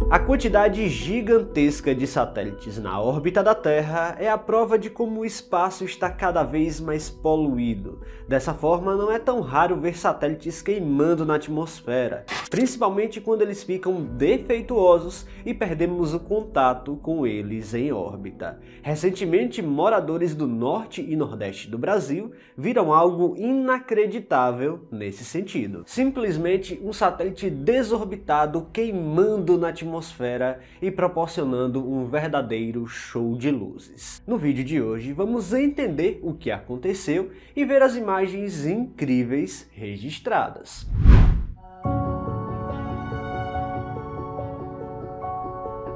A quantidade gigantesca de satélites na órbita da Terra é a prova de como o espaço está cada vez mais poluído. Dessa forma, não é tão raro ver satélites queimando na atmosfera, principalmente quando eles ficam defeituosos e perdemos o contato com eles em órbita. Recentemente, moradores do norte e nordeste do Brasil viram algo inacreditável nesse sentido. Simplesmente um satélite desorbitado queimando na atmosfera e proporcionando um verdadeiro show de luzes. No vídeo de hoje vamos entender o que aconteceu e ver as imagens incríveis registradas.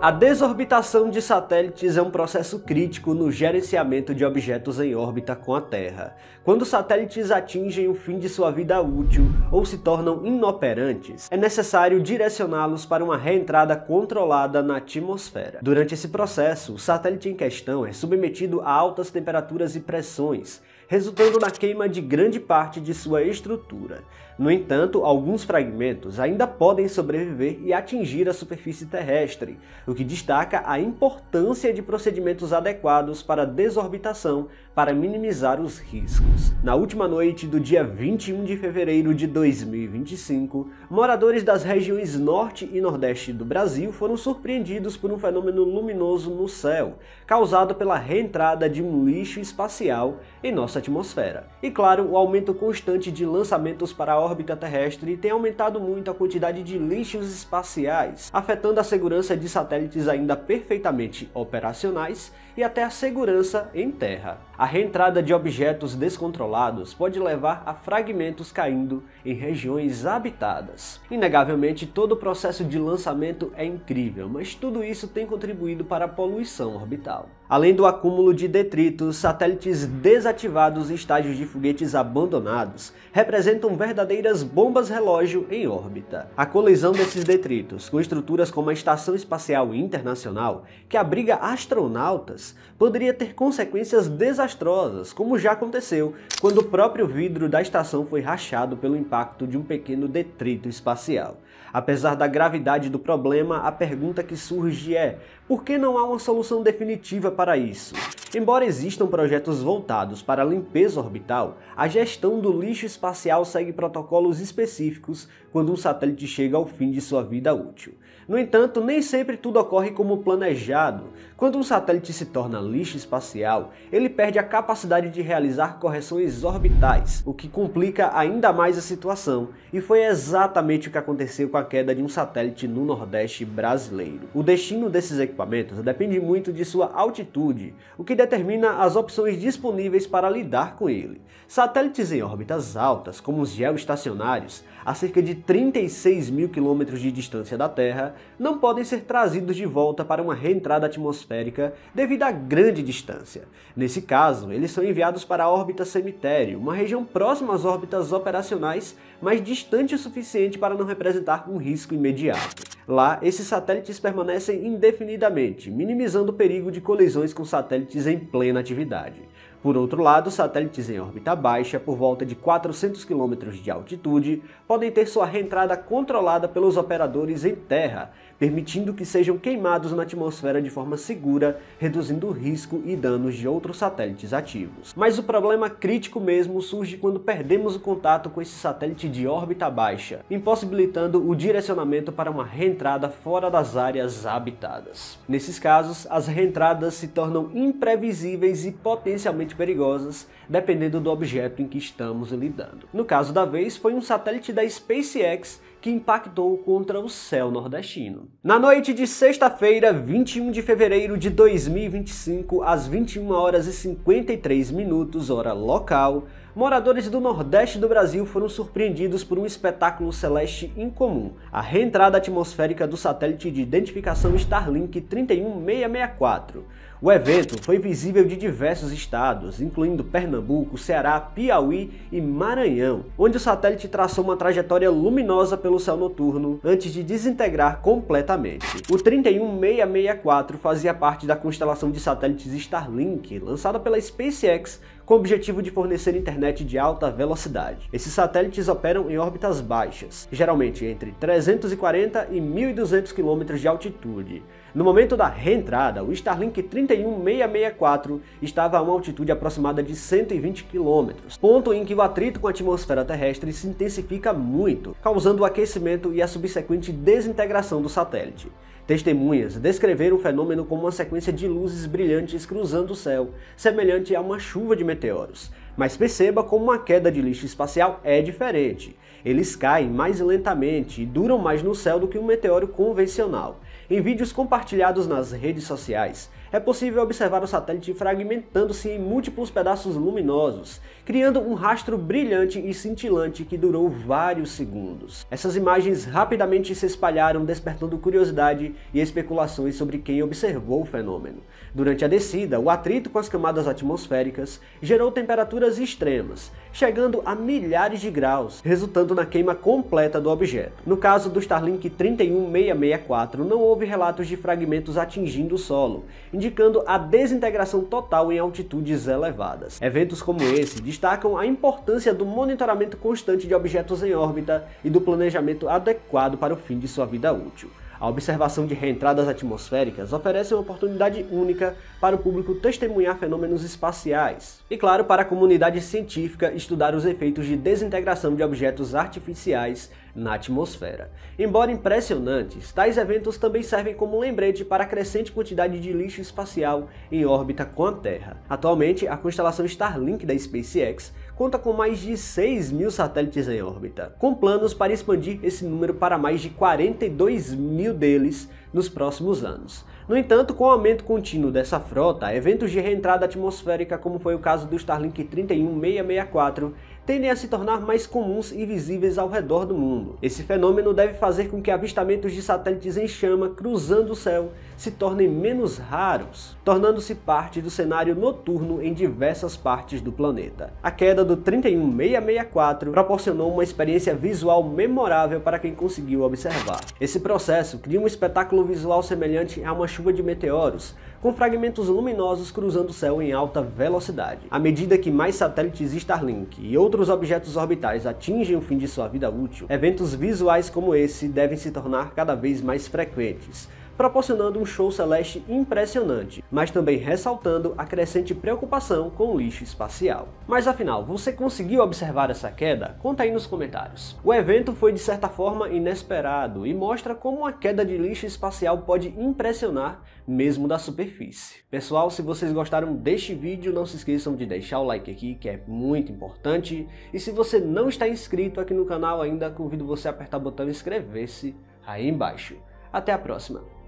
A desorbitação de satélites é um processo crítico no gerenciamento de objetos em órbita com a Terra. Quando satélites atingem o fim de sua vida útil ou se tornam inoperantes, é necessário direcioná-los para uma reentrada controlada na atmosfera. Durante esse processo, o satélite em questão é submetido a altas temperaturas e pressões, resultando na queima de grande parte de sua estrutura. No entanto, alguns fragmentos ainda podem sobreviver e atingir a superfície terrestre, o que destaca a importância de procedimentos adequados para a desorbitação para minimizar os riscos. Na última noite do dia 21 de fevereiro de 2025, moradores das regiões norte e nordeste do Brasil foram surpreendidos por um fenômeno luminoso no céu, causado pela reentrada de um lixo espacial em nossa atmosfera. E claro, o aumento constante de lançamentos para a órbita terrestre tem aumentado muito a quantidade de lixos espaciais, afetando a segurança de satélites ainda perfeitamente operacionais e até a segurança em terra. A reentrada de objetos descontrolados pode levar a fragmentos caindo em regiões habitadas. Inegavelmente, todo o processo de lançamento é incrível, mas tudo isso tem contribuído para a poluição orbital. Além do acúmulo de detritos, satélites desativados em estágios de foguetes abandonados representam verdadeiras bombas relógio em órbita. A colisão desses detritos com estruturas como a Estação Espacial Internacional, que abriga astronautas, poderia ter consequências desastrosas, como já aconteceu quando o próprio vidro da estação foi rachado pelo impacto de um pequeno detrito espacial. Apesar da gravidade do problema, a pergunta que surge é: por que não há uma solução definitiva para isso? Embora existam projetos voltados para a limpeza orbital, a gestão do lixo espacial segue protocolos específicos quando um satélite chega ao fim de sua vida útil. No entanto, nem sempre tudo ocorre como planejado. Quando um satélite se torna lixo espacial, ele perde a capacidade de realizar correções orbitais, o que complica ainda mais a situação, e foi exatamente o que aconteceu com a queda de um satélite no Nordeste brasileiro. O destino desses equipamentos depende muito de sua altitude, o que determina as opções disponíveis para lidar com ele. Satélites em órbitas altas, como os geoestacionários, a cerca de 36 mil quilômetros de distância da Terra, não podem ser trazidos de volta para uma reentrada atmosférica devido à grande distância. Nesse caso, eles são enviados para a órbita cemitério, uma região próxima às órbitas operacionais, mas distante o suficiente para não representar um risco imediato. Lá, esses satélites permanecem indefinidamente, minimizando o perigo de colisões com satélites em plena atividade. Por outro lado, satélites em órbita baixa, por volta de 400 km de altitude, podem ter sua reentrada controlada pelos operadores em terra, permitindo que sejam queimados na atmosfera de forma segura, reduzindo o risco e danos de outros satélites ativos. Mas o problema crítico mesmo surge quando perdemos o contato com esse satélite de órbita baixa, impossibilitando o direcionamento para uma reentrada fora das áreas habitadas. Nesses casos, as reentradas se tornam imprevisíveis e potencialmente perigosas, dependendo do objeto em que estamos lidando. No caso da vez, foi um satélite da SpaceX que impactou contra o céu nordestino. Na noite de sexta-feira, 21 de fevereiro de 2025, às 21h53, hora local, moradores do Nordeste do Brasil foram surpreendidos por um espetáculo celeste incomum: a reentrada atmosférica do satélite de identificação Starlink 31664. O evento foi visível de diversos estados, incluindo Pernambuco, Ceará, Piauí e Maranhão, onde o satélite traçou uma trajetória luminosa pelo céu noturno antes de desintegrar completamente. O 31664 fazia parte da constelação de satélites Starlink, lançada pela SpaceX com o objetivo de fornecer internet de alta velocidade. Esses satélites operam em órbitas baixas, geralmente entre 340 e 1.200 km de altitude. No momento da reentrada, o Starlink 31664 estava a uma altitude aproximada de 120 km, ponto em que o atrito com a atmosfera terrestre se intensifica muito, causando o aquecimento e a subsequente desintegração do satélite. Testemunhas descreveram o fenômeno como uma sequência de luzes brilhantes cruzando o céu, semelhante a uma chuva de meteoros. Mas perceba como uma queda de lixo espacial é diferente. Eles caem mais lentamente e duram mais no céu do que um meteoro convencional. Em vídeos compartilhados nas redes sociais, é possível observar o satélite fragmentando-se em múltiplos pedaços luminosos, criando um rastro brilhante e cintilante que durou vários segundos. Essas imagens rapidamente se espalharam, despertando curiosidade e especulações sobre quem observou o fenômeno. Durante a descida, o atrito com as camadas atmosféricas gerou temperaturas extremas, chegando a milhares de graus, resultando na queima completa do objeto. No caso do Starlink 31664, não houve relatos de fragmentos atingindo o solo, indicando a desintegração total em altitudes elevadas. Eventos como esse destacam a importância do monitoramento constante de objetos em órbita e do planejamento adequado para o fim de sua vida útil. A observação de reentradas atmosféricas oferece uma oportunidade única para o público testemunhar fenômenos espaciais. E claro, para a comunidade científica estudar os efeitos de desintegração de objetos artificiais na atmosfera. Embora impressionantes, tais eventos também servem como lembrete para a crescente quantidade de lixo espacial em órbita com a Terra. Atualmente, a constelação Starlink da SpaceX conta com mais de 6.000 satélites em órbita, com planos para expandir esse número para mais de 42.000 deles nos próximos anos. No entanto, com o aumento contínuo dessa frota, eventos de reentrada atmosférica, como foi o caso do Starlink 31664, tendem a se tornar mais comuns e visíveis ao redor do mundo. Esse fenômeno deve fazer com que avistamentos de satélites em chama cruzando o céu se tornem menos raros, tornando-se parte do cenário noturno em diversas partes do planeta. A queda do 31664 proporcionou uma experiência visual memorável para quem conseguiu observar. Esse processo cria um espetáculo visual semelhante a uma chuva de meteoros, com fragmentos luminosos cruzando o céu em alta velocidade. À medida que mais satélites Starlink e outros objetos orbitais atingem o fim de sua vida útil, eventos visuais como esse devem se tornar cada vez mais frequentes, proporcionando um show celeste impressionante, mas também ressaltando a crescente preocupação com o lixo espacial. Mas afinal, você conseguiu observar essa queda? Conta aí nos comentários. O evento foi de certa forma inesperado e mostra como uma queda de lixo espacial pode impressionar mesmo da superfície. Pessoal, se vocês gostaram deste vídeo, não se esqueçam de deixar o like aqui, que é muito importante. E se você não está inscrito aqui no canal ainda, convido você a apertar o botão inscrever-se aí embaixo. Até a próxima!